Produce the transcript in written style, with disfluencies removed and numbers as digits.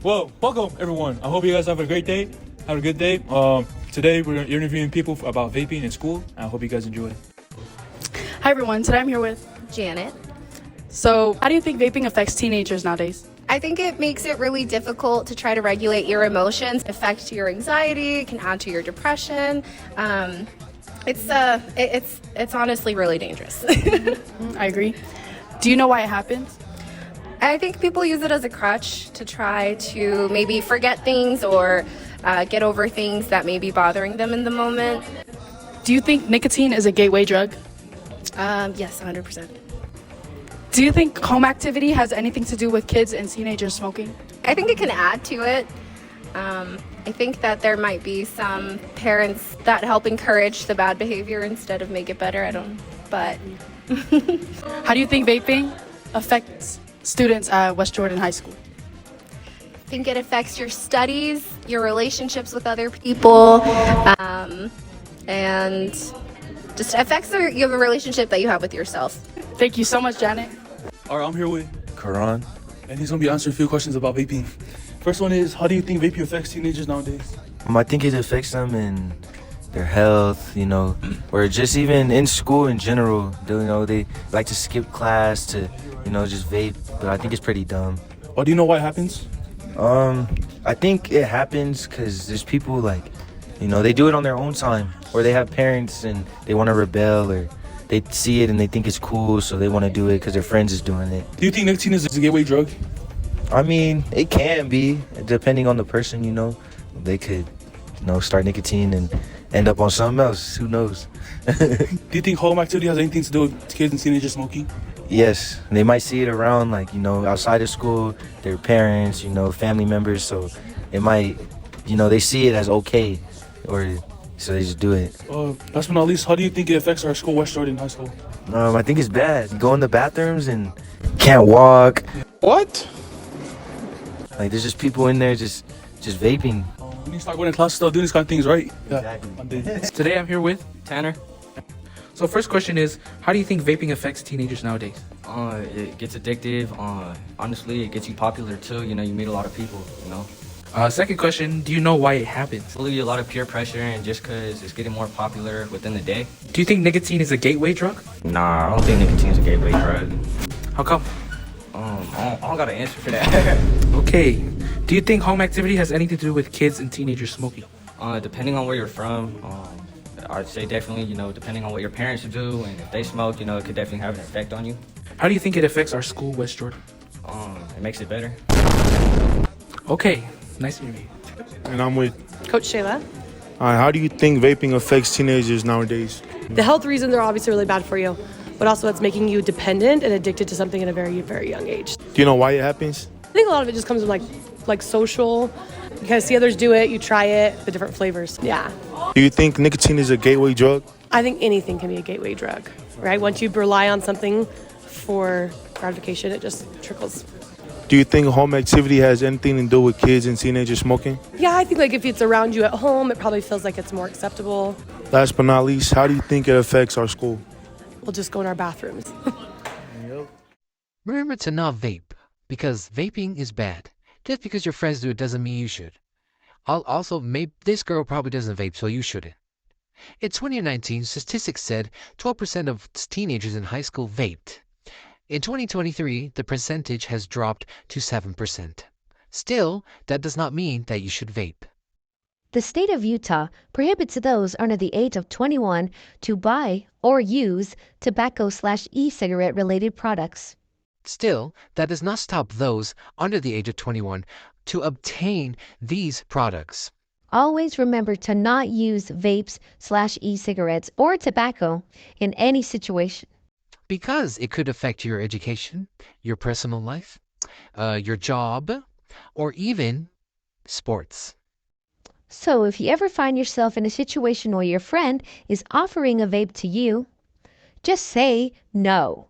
Well, welcome everyone. I hope you guys have a great day. Have a good day. Today we're interviewing people about vaping in school. I hope you guys enjoy. Hi everyone, today I'm here with Janet. So, how do you think vaping affects teenagers nowadays? I think it makes it really difficult to try to regulate your emotions, affect your anxiety, it can add to your depression. It's honestly really dangerous. I agree. Do you know why it happens? I think people use it as a crutch to try to maybe forget things or get over things that may be bothering them in the moment. Do you think nicotine is a gateway drug? Yes, 100%. Do you think home activity has anything to do with kids and teenagers smoking? I think it can add to it. I think that there might be some parents that help encourage the bad behavior instead of make it better. But How do you think vaping affects students at West Jordan High School? I think it affects your studies, your relationships with other people, and just affects the relationship that you have with yourself. Thank you so much, Janet. All right, I'm here with Quran. and he's gonna be answering a few questions about vaping. First one is, how do you think vaping affects teenagers nowadays? I think it affects them in their health, or just even in school in general. They like to skip class to, just vape, but I think it's pretty dumb. Or do you know why it happens? I think it happens because there's people they do it on their own time, or they have parents and they want to rebel, or they see it and they think it's cool, so they want to do it because their friends is doing it. Do you think nicotine is a gateway drug? I mean, it can be, depending on the person, They could, start nicotine and end up on something else. Who knows? Do you think home activity has anything to do with kids and teenagers smoking? Yes, they might see it around, outside of school, their parents, family members. So it might, they see it as okay, or so they just do it. Last but not least, how do you think it affects our school, West Jordan High School? I think it's bad. You go in the bathrooms and can't walk. What? There's just people in there just vaping. We need to start going to class, start doing these kind of things, right? Exactly. Yeah. Today I'm here with Tanner. So first question is, how do you think vaping affects teenagers nowadays? It gets addictive. Honestly, it gets you popular too. You meet a lot of people. Second question, do you know why it happens? Really, a lot of peer pressure, and just because it's getting more popular within the day. Do you think nicotine is a gateway drug? Nah, I don't think nicotine is a gateway drug. How come? I don't got an answer for that. Okay. Do you think home activity has anything to do with kids and teenagers smoking? Depending on where you're from, I'd say definitely, depending on what your parents do, and if they smoke, it could definitely have an effect on you. How do you think it affects our school, West Jordan? It makes it better. Okay. Nice to meet you. And I'm with. Coach Shayla. How do you think vaping affects teenagers nowadays? The health reasons are obviously really bad for you, but also it's making you dependent and addicted to something at a very, very young age. Do you know why it happens? I think a lot of it just comes from like social. You kind of see others do it, you try it, the different flavors. Yeah. Do you think nicotine is a gateway drug? I think anything can be a gateway drug, right? Once you rely on something for gratification, it just trickles. Do you think home activity has anything to do with kids and teenagers smoking? Yeah, I think if it's around you at home, it probably feels like it's more acceptable. Last but not least, how do you think it affects our school? We'll just go in our bathrooms. Remember to not vape, because vaping is bad. Just because your friends do it doesn't mean you should. Also, maybe this girl probably doesn't vape, so you shouldn't. In 2019, statistics said 12% of teenagers in high school vaped. In 2023, the percentage has dropped to 7%. Still, that does not mean that you should vape. The state of Utah prohibits those under the age of 21 to buy or use tobacco/e-cigarette related products. Still, that does not stop those under the age of 21 to obtain these products. Always remember to not use vapes/e-cigarettes or tobacco in any situation. Because it could affect your education, your personal life, your job, or even sports. So if you ever find yourself in a situation where your friend is offering a vape to you, just say no.